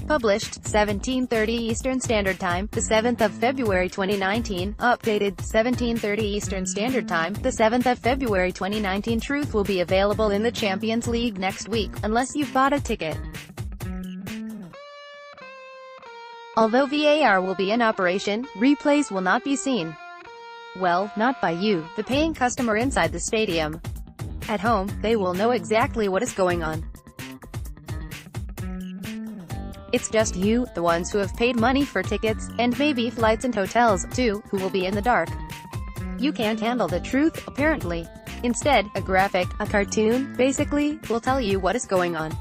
Published, 17:30 Eastern Standard Time, the 7th of February 2019. Updated, 17:30 Eastern Standard Time, the 7th of February 2019. Truth will be available in the Champions League next week, unless you've bought a ticket. Although VAR will be in operation, replays will not be seen. Well, not by you, the paying customer inside the stadium. At home, they will know exactly what is going on. It's just you, the ones who have paid money for tickets, and maybe flights and hotels, too, who will be in the dark. You can't handle the truth, apparently. Instead, a graphic, a cartoon, basically, will tell you what is going on.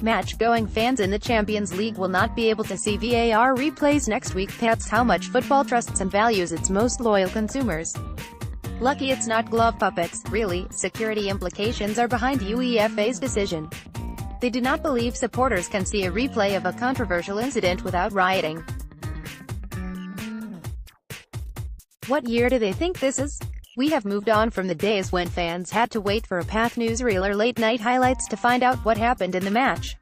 Match-going fans in the Champions League will not be able to see VAR replays next week. That's how much football trusts and values its most loyal consumers. Lucky it's not glove puppets, really. Security implications are behind UEFA's decision. They do not believe supporters can see a replay of a controversial incident without rioting. What year do they think this is? We have moved on from the days when fans had to wait for a Path newsreel or late-night highlights to find out what happened in the match.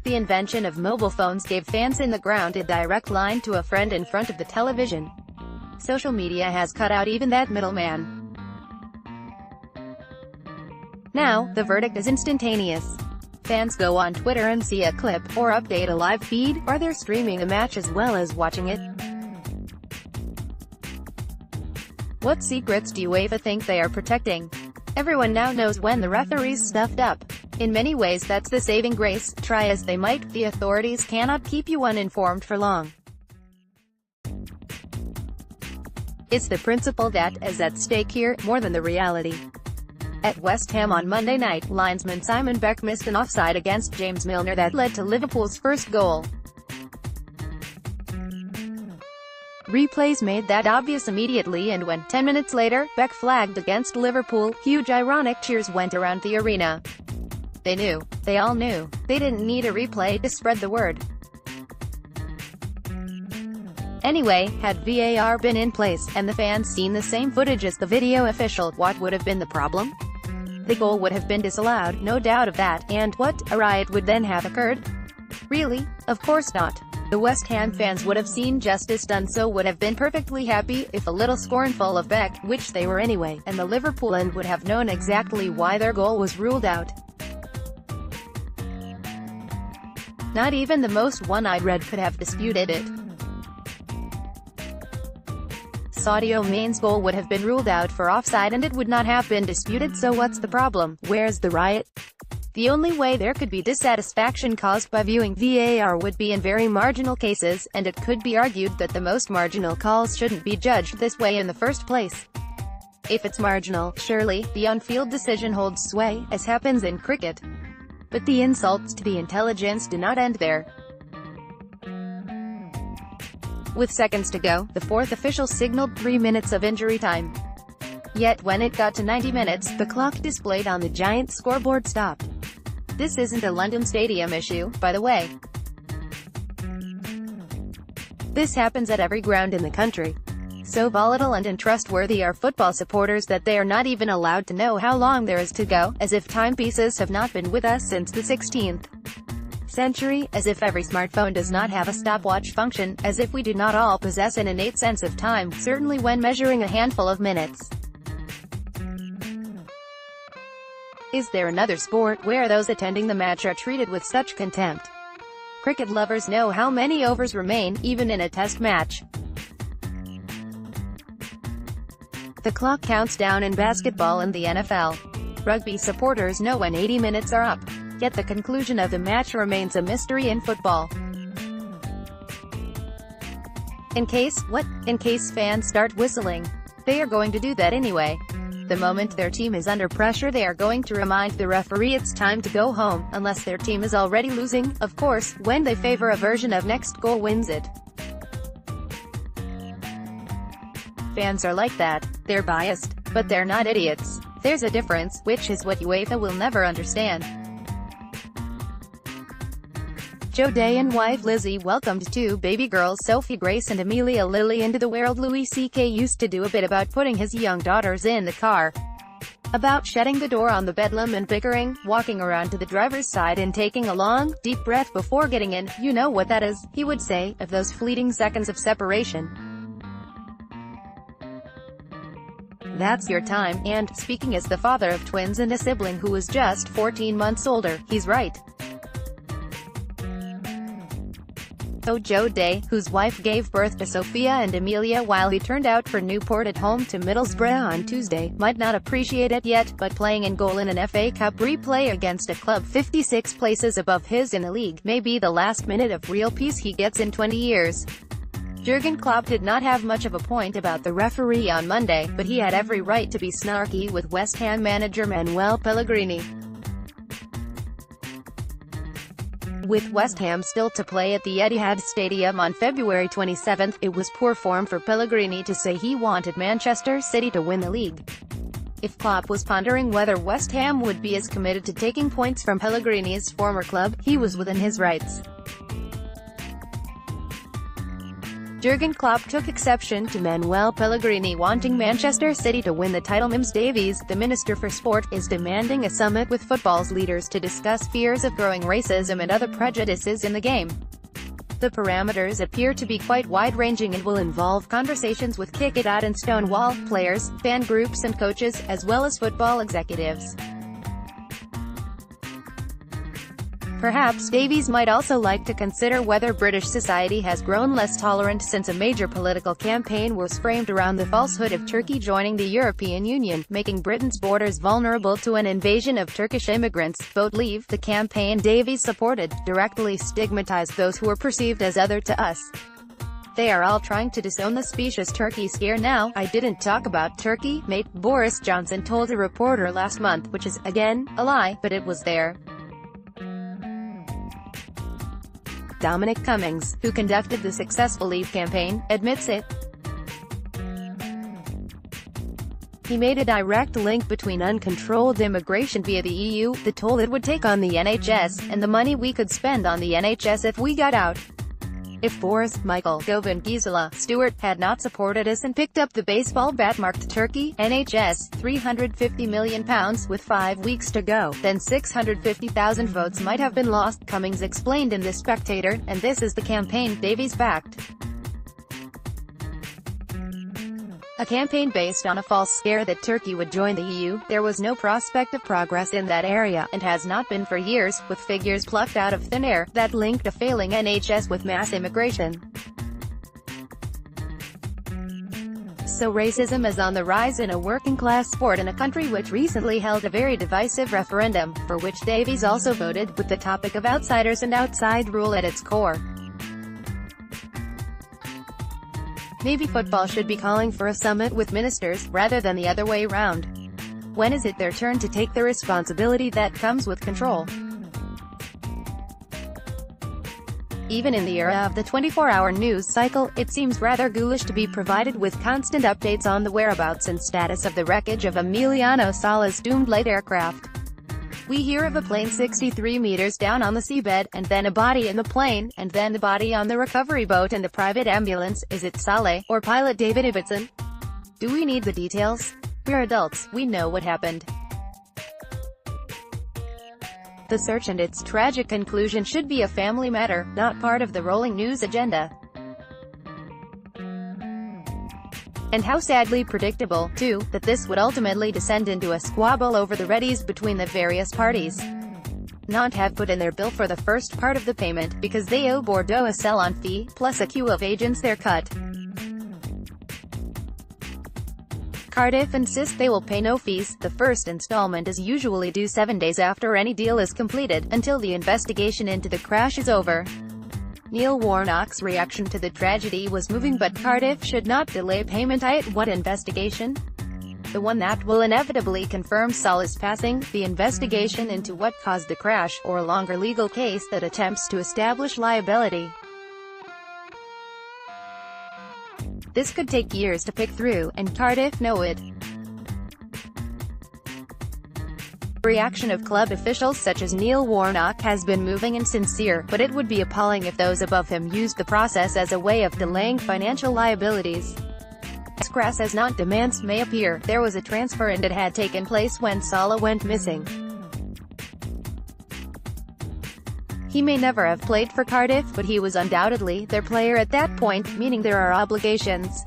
The invention of mobile phones gave fans in the ground a direct line to a friend in front of the television. Social media has cut out even that middleman. Now, the verdict is instantaneous. Fans go on Twitter and see a clip, or update a live feed, or they're streaming a match as well as watching it. What secrets do UEFA think they are protecting? Everyone now knows when the referees stuffed up. In many ways that's the saving grace. Try as they might, the authorities cannot keep you uninformed for long. It's the principle that is at stake here, more than the reality. At West Ham on Monday night, linesman Simon Beck missed an offside against James Milner that led to Liverpool's first goal. Replays made that obvious immediately, and when, 10 minutes later, Beck flagged against Liverpool, huge ironic cheers went around the arena. They knew. They all knew. They didn't need a replay to spread the word. Anyway, had VAR been in place, and the fans seen the same footage as the video official, what would have been the problem? The goal would have been disallowed, no doubt of that, and what, a riot would then have occurred? Really? Of course not. The West Ham fans would have seen justice done, so would have been perfectly happy, if a little scornful of Beck, which they were anyway, and the Liverpool end would have known exactly why their goal was ruled out. Not even the most one-eyed red could have disputed it. Sadio Mane's goal would have been ruled out for offside and it would not have been disputed, so what's the problem? Where's the riot? The only way there could be dissatisfaction caused by viewing VAR would be in very marginal cases, and it could be argued that the most marginal calls shouldn't be judged this way in the first place. If it's marginal, surely, the on-field decision holds sway, as happens in cricket. But the insults to the intelligence do not end there. With seconds to go, the fourth official signaled 3 minutes of injury time. Yet when it got to 90 minutes, the clock displayed on the giant scoreboard stopped. This isn't a London Stadium issue, by the way. This happens at every ground in the country. So volatile and untrustworthy are football supporters that they are not even allowed to know how long there is to go, as if timepieces have not been with us since the 16th century, as if every smartphone does not have a stopwatch function, as if we do not all possess an innate sense of time, certainly when measuring a handful of minutes. Is there another sport where those attending the match are treated with such contempt? Cricket lovers know how many overs remain, even in a test match. The clock counts down in basketball and the NFL. Rugby supporters know when 80 minutes are up. Yet the conclusion of the match remains a mystery in football. In case fans start whistling. They are going to do that anyway. The moment their team is under pressure, they are going to remind the referee it's time to go home, unless their team is already losing, of course, when they favor a version of next goal wins it. Fans are like that. They're biased, but they're not idiots. There's a difference, which is what UEFA will never understand. Joe Day and wife Lizzie welcomed two baby girls Sophie Grace and Amelia Lily into the world. Louis C.K. used to do a bit about putting his young daughters in the car. about shutting the door on the bedlam and bickering, walking around to the driver's side and taking a long, deep breath before getting in. "You know what that is," he would say, of those fleeting seconds of separation. That's your time. And, speaking as the father of twins and a sibling who was just 14 months older, he's right. Joe Day, whose wife gave birth to Sophia and Amelia while he turned out for Newport at home to Middlesbrough on Tuesday, might not appreciate it yet, but playing in goal in an FA Cup replay against a club 56 places above his in the league may be the last minute of real peace he gets in 20 years. Jurgen Klopp did not have much of a point about the referee on Monday, but he had every right to be snarky with West Ham manager Manuel Pellegrini. With West Ham still to play at the Etihad Stadium on February 27, it was poor form for Pellegrini to say he wanted Manchester City to win the league. If Klopp was pondering whether West Ham would be as committed to taking points from Pellegrini's former club, he was within his rights. Jurgen Klopp took exception to Manuel Pellegrini wanting Manchester City to win the title. Mims Davies, the Minister for Sport, is demanding a summit with football's leaders to discuss fears of growing racism and other prejudices in the game. The parameters appear to be quite wide-ranging and will involve conversations with Kick It Out and Stonewall players, fan groups and coaches, as well as football executives. Perhaps Davies might also like to consider whether British society has grown less tolerant since a major political campaign was framed around the falsehood of Turkey joining the European Union, making Britain's borders vulnerable to an invasion of Turkish immigrants. Vote Leave, the campaign Davies supported, directly stigmatized those who were perceived as other to us. "They are all trying to disown the specious Turkey scare now. I didn't talk about Turkey, mate," Boris Johnson told a reporter last month, which is, again, a lie, but it was there. Dominic Cummings, who conducted the successful Leave campaign, admits it. He made a direct link between uncontrolled immigration via the EU, the toll it would take on the NHS, and the money we could spend on the NHS if we got out. If Boris, Michael, Gove and Gisela Stewart had not supported us and picked up the baseball bat marked Turkey, NHS, £350 million, with 5 weeks to go, then 650,000 votes might have been lost, Cummings explained in The Spectator, and this is the campaign Davies backed. A campaign based on a false scare that Turkey would join the EU. There was no prospect of progress in that area, and has not been for years, with figures plucked out of thin air, that linked a failing NHS with mass immigration. So racism is on the rise in a working-class sport in a country which recently held a very divisive referendum, for which Davies also voted, with the topic of outsiders and outside rule at its core. Maybe football should be calling for a summit with ministers, rather than the other way round. When is it their turn to take the responsibility that comes with control? Even in the era of the 24-hour news cycle, it seems rather ghoulish to be provided with constant updates on the whereabouts and status of the wreckage of Emiliano Sala's doomed light aircraft. We hear of a plane 63 meters down on the seabed, and then a body in the plane, and then the body on the recovery boat and the private ambulance. Is it Saleh, or pilot David Ibbotson? Do we need the details? We're adults, we know what happened. The search and its tragic conclusion should be a family matter, not part of the rolling news agenda. And how sadly predictable, too, that this would ultimately descend into a squabble over the readies between the various parties. Nantes have put in their bill for the first part of the payment, because they owe Bordeaux a sell-on fee, plus a queue of agents their cut. Cardiff insist they will pay no fees. The first installment is usually due 7 days after any deal is completed, until the investigation into the crash is over. Neil Warnock's reaction to the tragedy was moving, but Cardiff should not delay payment. What investigation? The one that will inevitably confirm Saleh's passing, the investigation into what caused the crash, or a longer legal case that attempts to establish liability. This could take years to pick through, and Cardiff know it. The reaction of club officials such as Neil Warnock has been moving and sincere, but it would be appalling if those above him used the process as a way of delaying financial liabilities. As crass as non-demands may appear, there was a transfer and it had taken place when Salah went missing. He may never have played for Cardiff, but he was undoubtedly their player at that point, meaning there are obligations.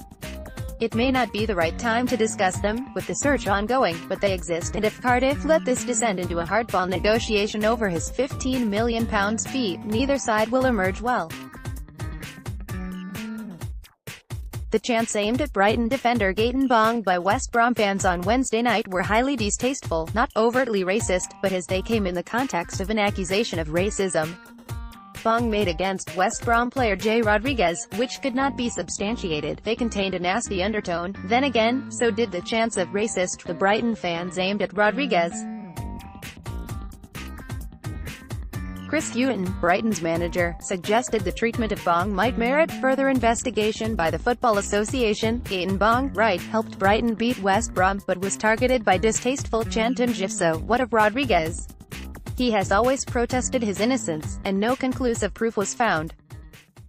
It may not be the right time to discuss them, with the search ongoing, but they exist, and if Cardiff let this descend into a hardball negotiation over his £15 million fee, neither side will emerge well. The chants aimed at Brighton defender Gaëtan Bong by West Brom fans on Wednesday night were highly distasteful, not overtly racist, but as they came in the context of an accusation of racism. Bong made against West Brom player Jay Rodriguez, which could not be substantiated. They contained a nasty undertone. Then again, so did the chants of racist, the Brighton fans aimed at Rodriguez. Chris Hughton, Brighton's manager, suggested the treatment of Bong might merit further investigation by the Football Association. Gaëtan Bong, right, helped Brighton beat West Brom, but was targeted by distasteful chant and gif. So, what of Rodriguez? He has always protested his innocence, and no conclusive proof was found.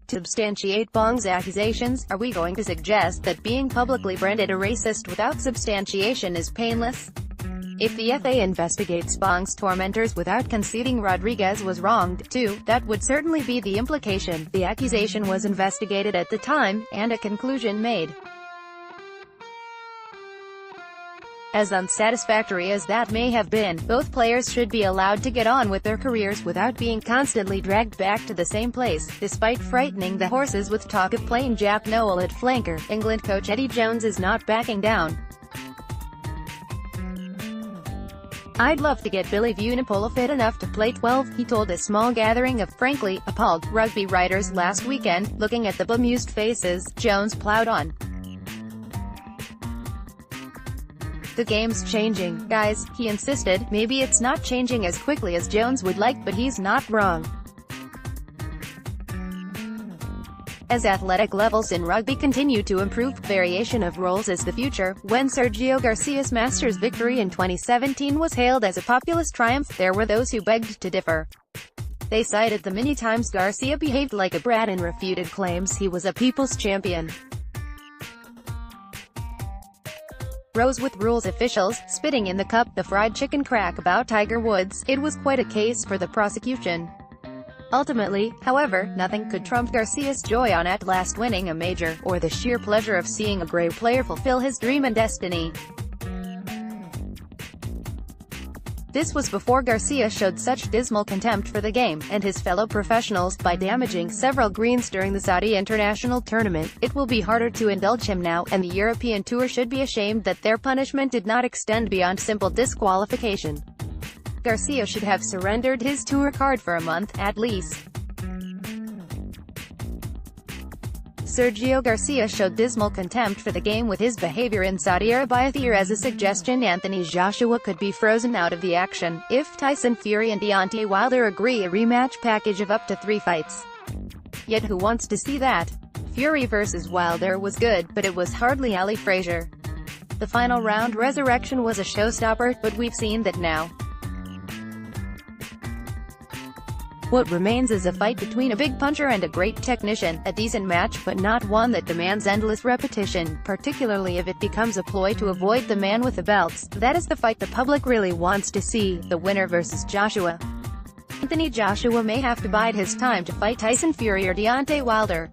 To substantiate Bong's accusations, are we going to suggest that being publicly branded a racist without substantiation is painless? If the FA investigates Bong's tormentors without conceding Rodriguez was wronged, too, that would certainly be the implication. The accusation was investigated at the time, and a conclusion made. As unsatisfactory as that may have been, both players should be allowed to get on with their careers without being constantly dragged back to the same place. Despite frightening the horses with talk of playing Jack Nowell at flanker, England coach Eddie Jones is not backing down. "I'd love to get Billy Vunipola fit enough to play 12, he told a small gathering of, frankly, appalled rugby writers last weekend. Looking at the bemused faces, Jones plowed on. "The game's changing, guys," he insisted. Maybe it's not changing as quickly as Jones would like, but he's not wrong. As athletic levels in rugby continue to improve, variation of roles is the future. When Sergio Garcia's Masters victory in 2017 was hailed as a populist triumph, there were those who begged to differ. They cited the many times Garcia behaved like a brat and refuted claims he was a people's champion. Rose with rules officials, spitting in the cup, the fried chicken crack about Tiger Woods. It was quite a case for the prosecution. Ultimately, however, nothing could trump Garcia's joy on at last winning a major, or the sheer pleasure of seeing a great player fulfill his dream and destiny. This was before Garcia showed such dismal contempt for the game, and his fellow professionals, by damaging several greens during the Saudi International Tournament. It will be harder to indulge him now, and the European Tour should be ashamed that their punishment did not extend beyond simple disqualification. Garcia should have surrendered his tour card for a month, at least. Sergio Garcia showed dismal contempt for the game with his behavior in Saudi Arabia. As a suggestion, Anthony Joshua could be frozen out of the action, if Tyson Fury and Deontay Wilder agree a rematch package of up to 3 fights. Yet who wants to see that? Fury vs. Wilder was good, but it was hardly Ali Frazier. The final round resurrection was a showstopper, but we've seen that now. What remains is a fight between a big puncher and a great technician, a decent match, but not one that demands endless repetition, particularly if it becomes a ploy to avoid the man with the belts. That is the fight the public really wants to see, the winner versus Joshua. Anthony Joshua may have to bide his time to fight Tyson Fury or Deontay Wilder.